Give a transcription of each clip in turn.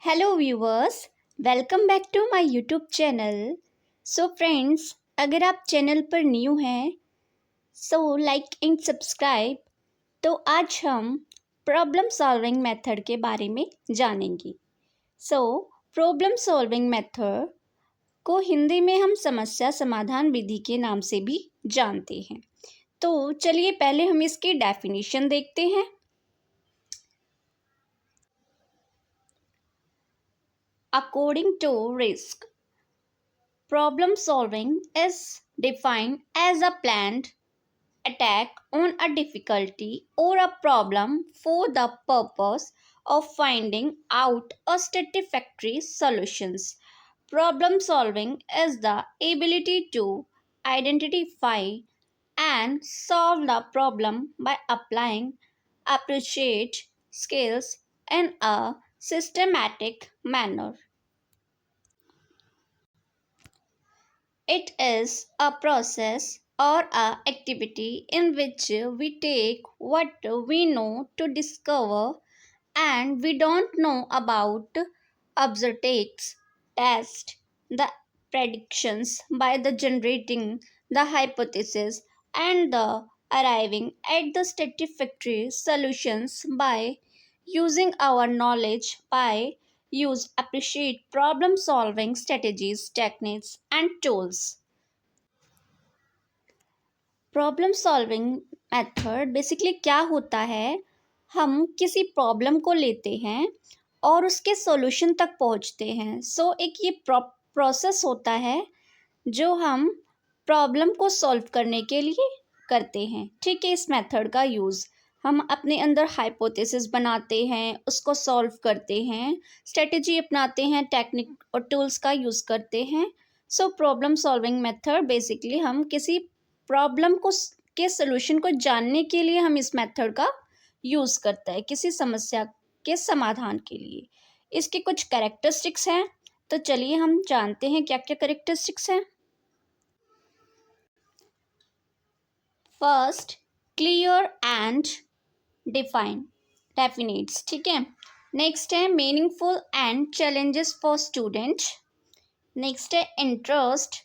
Hello viewers, welcome back to my YouTube channel. So friends, अगर आप channel पर new हैं सो लाइक एंड सब्सक्राइब। तो आज हम प्रॉब्लम सॉल्विंग मेथड के बारे में जानेंगे। सो प्रॉब्लम सॉल्विंग मेथड को हिंदी में हम समस्या समाधान विधि के नाम से भी जानते हैं। तो चलिए पहले हम इसकी डेफिनेशन देखते हैं। According to risk, problem solving is defined as a planned attack on a difficulty or a problem for the purpose of finding out a satisfactory solutions. Problem solving is the ability to identify and solve the problem by applying appropriate skills in a systematic manner. It is a process or a activity in which we take what we know to discover and we don't know about, observates, test the predictions by the generating the hypothesis and the arriving at the satisfactory solutions by using our knowledge by use appreciate problem solving strategies techniques and tools. Problem solving method basically क्या होता है, हम किसी problem को लेते हैं और उसके सॉल्यूशन तक पहुंचते हैं। एक ये प्रोसेस होता है जो हम प्रॉब्लम को सॉल्व करने के लिए करते हैं। ठीक है, इस मेथड का यूज़ हम अपने अंदर हाइपोथेसिस बनाते हैं, उसको सॉल्व करते हैं, स्ट्रेटजी अपनाते हैं, टेक्निक और टूल्स का यूज़ करते हैं। प्रॉब्लम सॉल्विंग मेथड बेसिकली हम किसी प्रॉब्लम को के सॉल्यूशन को जानने के लिए हम इस मेथड का यूज़ करता है, किसी समस्या के समाधान के लिए। इसके कुछ कैरेक्टरिस्टिक्स हैं, तो चलिए हम जानते हैं क्या क्या कैरेक्टरिस्टिक्स हैं। First, clear and define definites. ठीक है, नेक्स्ट है meaningful and challenges for student. Next है interest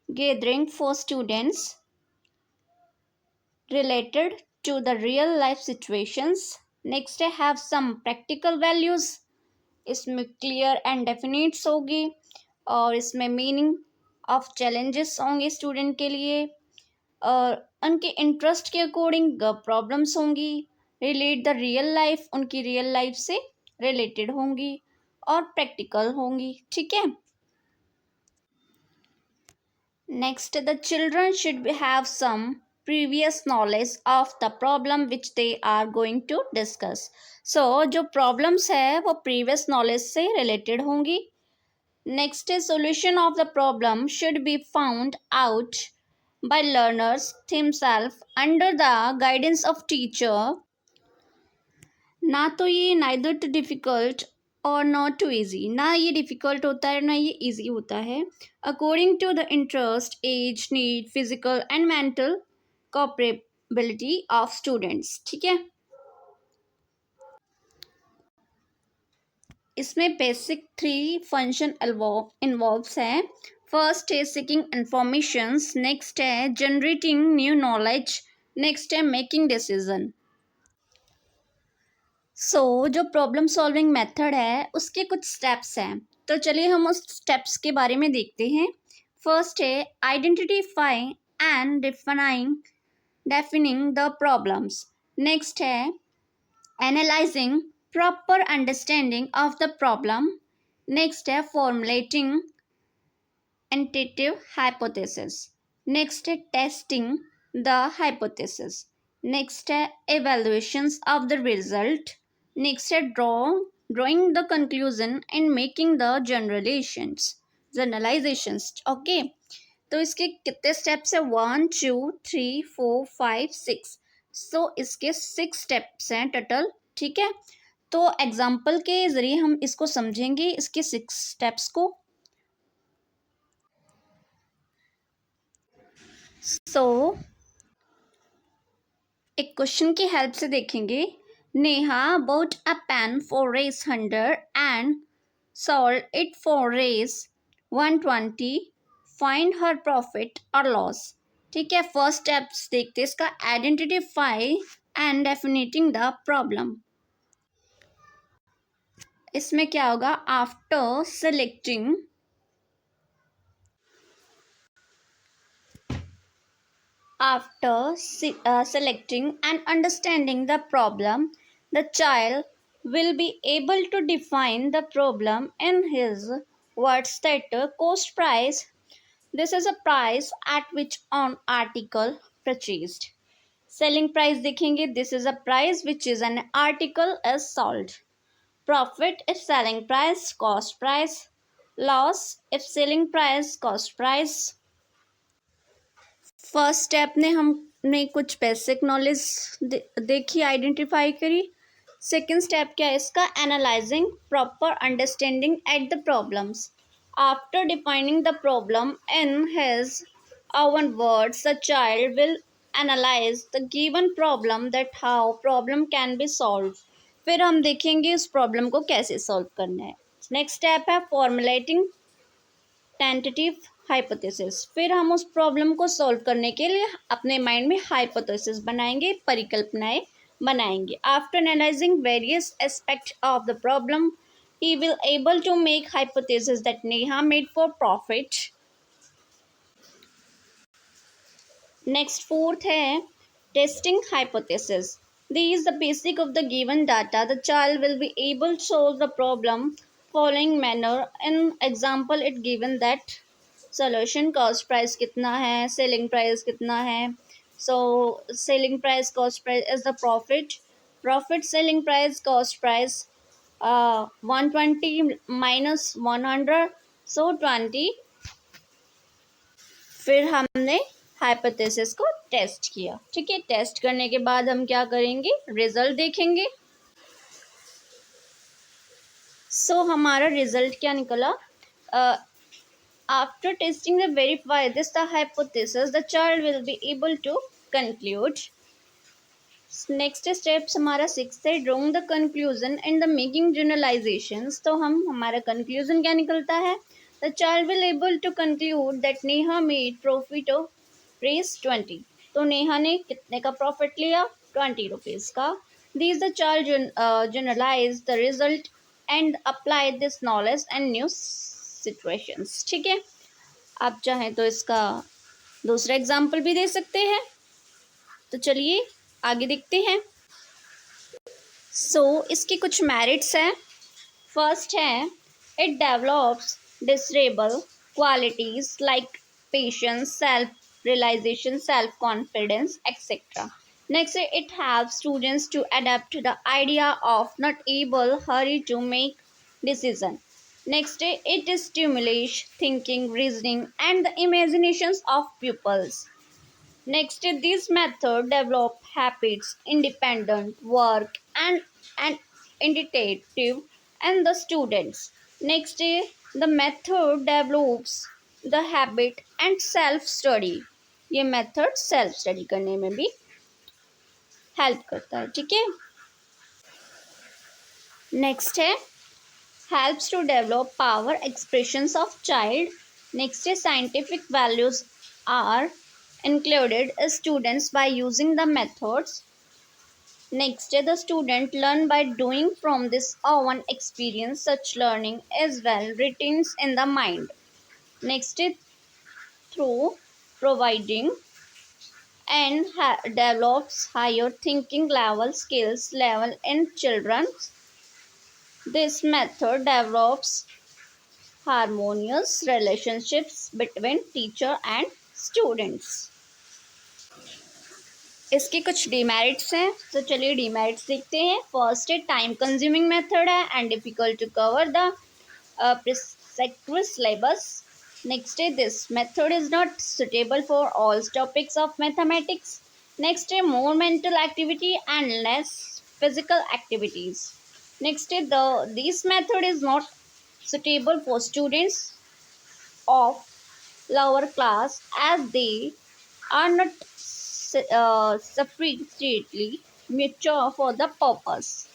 gathering for students related to the real life situations. Next है हैव सम प्रैक्टिकल वैल्यूज। इसमें क्लियर एंड डेफिनेट्स होगी और इसमें मीनिंग ऑफ चैलेंजेस होंगे स्टूडेंट के लिए और उनके इंटरेस्ट के अकॉर्डिंग प्रॉब्लम्स होंगी। रिलेट द रियल लाइफ, उनकी रियल लाइफ से रिलेटेड होंगी और प्रैक्टिकल होंगी। ठीक है, next the children should have some previous knowledge of the problem which they are going to discuss. जो प्रॉब्लम्स है वो प्रीवियस नॉलेज से रिलेटेड होंगी। नेक्स्ट है solution of the problem should be found out by learners themselves under the guidance of teacher. ना तो ये neither too difficult और not too easy, ना ये difficult होता है ना ये easy होता है। According to the interest, age, need, physical and mental capability of students. ठीक है, इसमें बेसिक 3 फंक्शन इन्वॉल्व्स हैं। फर्स्ट है सीकिंग इंफॉर्मेशंस, नेक्स्ट है जनरेटिंग न्यू नॉलेज, नेक्स्ट है मेकिंग डिसीजन। जो प्रॉब्लम सॉल्विंग मेथड है उसके कुछ स्टेप्स हैं, तो चलिए हम उस स्टेप्स के बारे में देखते हैं। फर्स्ट है identify and defining the problems. Next है analyzing proper understanding of the problem. Next है formulating tentative hypothesis. Next है testing the hypothesis. Next है evaluations of the result. Next है drawing the conclusion and making the generalizations. Okay, तो इसके कितने steps है, 1 2 3 4 5 6। इसके 6 स्टेप्स हैं टोटल। ठीक है, तो एग्जाम्पल के ज़रिए हम इसको समझेंगे, इसके 6 स्टेप्स को। एक क्वेश्चन की हेल्प से देखेंगे। Neha bought a pen for raise 100 and sold it for raise 120. Find her profit or loss. ठीक है, फर्स्ट स्टेप्स देखते हैं इसका, आइडेंटिफाई एंड डेफिनेटिंग द प्रॉब्लम। इसमें क्या होगा, after selecting selecting and understanding the problem, the child will be able to define the problem in his words that cost price. This is a price at which an article purchased. Selling price देखेंगे, this is a price which is an article is sold. Profit if selling price, cost price. Loss if selling price, cost price. First step ने हमने कुछ basic knowledge देखी, identify करी। Second step क्या है इसका, analysing proper understanding at the problems. After defining the problem in his oven words, the child will analyse the given problem that how problem can be solve. फिर हम देखेंगे उस problem को कैसे सॉल्व करना है। नेक्स्ट स्टेप है formulating tentative hypothesis. फिर हम उस प्रॉब्लम को सॉल्व करने के लिए अपने माइंड में हाइपोथेसिस बनाएंगे, परिकल्पनाएं बनाएंगे। After analysing various aspect of the problem, he will able to make hypothesis that Neha made for profit. Next fourth है testing hypothesis. This is the basic of the given data. The child will be able to solve the problem following manner. In example, it given that solution cost price कितना है, selling price कितना है. So selling price, cost price is the profit. Profit, selling price, cost price. 120 minus 100, so 20. फिर हमने hypothesis को test किया। ठीक है, टेस्ट करने के बाद हम क्या करेंगे, रिजल्ट देखेंगे। सो हमारा रिजल्ट क्या निकला, after testing the verify this the hypothesis, the child will be able to conclude. Next steps हमारा सिक्स है drawing the conclusion and the making generalisations. तो हमारा कंक्लूजन क्या निकलता है, the child will able to conclude that Neha made profit of rupees 20। तो नेहा ने कितने का प्रॉफिट लिया, 20 रुपीज का। This the child generalise the result and apply this knowledge and new situations. ठीक है, आप चाहें तो इसका दूसरा एग्जाम्पल भी दे सकते हैं। तो चलिए आगे देखते हैं। इसके कुछ मेरिट्स हैं। फर्स्ट है it develops desirable qualities like patience, self realisation, self confidence etcetera. Next it helps students to adapt the idea of not able hurry to make decision. Next it stimulates thinking, reasoning and the imaginations of pupils. Next, this method develop habits, independent work, and initiative and the students. Next, the method develops the habit and self study. ये method self study करने में भी help करता है। ठीक है, next है helps to develop power expressions of child. Next is scientific values are included as students by using the methods. Next the student learn by doing from this own experience. Such learning as well retains in the mind. Next through providing and develops higher thinking level, skills level in children. This method develops harmonious relationships between teacher and students. इसके कुछ demerits हैं, तो चलिए demerits देखते हैं। First है time consuming method है and difficult to cover the prescribed syllabus. Next है this method is not suitable for all topics of mathematics. Next है more mental activity and less physical activities. Next है this method is not suitable for students of lower class as they are not sufficiently mature for the purpose.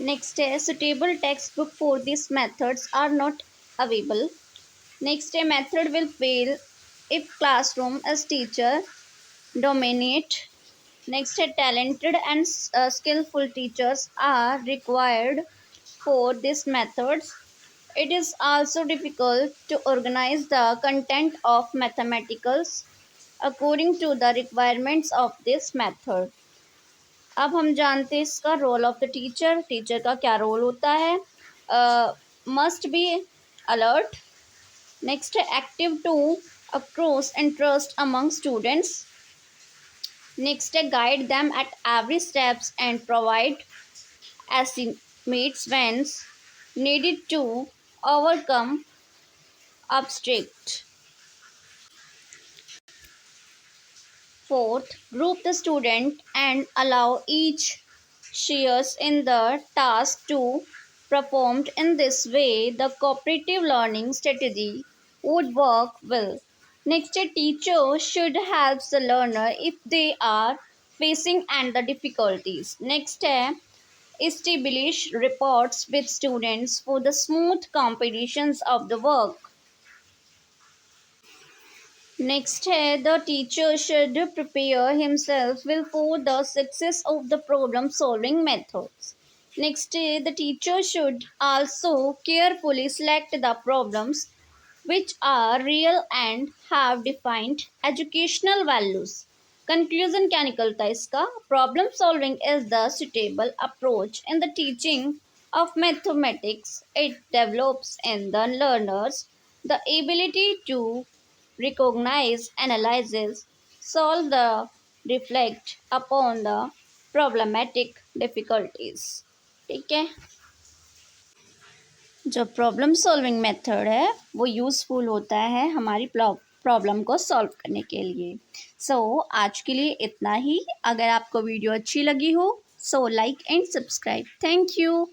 Next is suitable textbook for these methods are not available. Next, a method will fail if classroom as teacher dominate. Next, a talented and skillful teachers are required for these methods. It is also difficult to organize the content of mathematicals according to the requirements of this method. अब हम जानते हैं इसका role of the teacher. Teacher का क्या role होता है? Must be alert. Next है active to across interest among students. Next है guide them at every steps and provide estimates when needed to overcome obstacles. Fourth, group the student and allow each shares in the task to performed in this way. The cooperative learning strategy would work well. Next, a teacher should help the learner if they are facing and the difficulties. Next, establish reports with students for the smooth completions of the work. Next है the teacher should prepare himself well for the success of the problem solving methods. Next है the teacher should also carefully select the problems which are real and have defined educational values. Conclusion क्या निकलता है इसका? Problem solving is the suitable approach in the teaching of mathematics. It develops in the learners the ability to recognize, analyze, solve the reflect upon the problematic difficulties. ठीक है। जो problem solving method है वो useful होता है हमारी problem को solve करने के लिए। आज के लिए इतना ही। अगर आपको वीडियो अच्छी लगी हो like and subscribe. Thank you.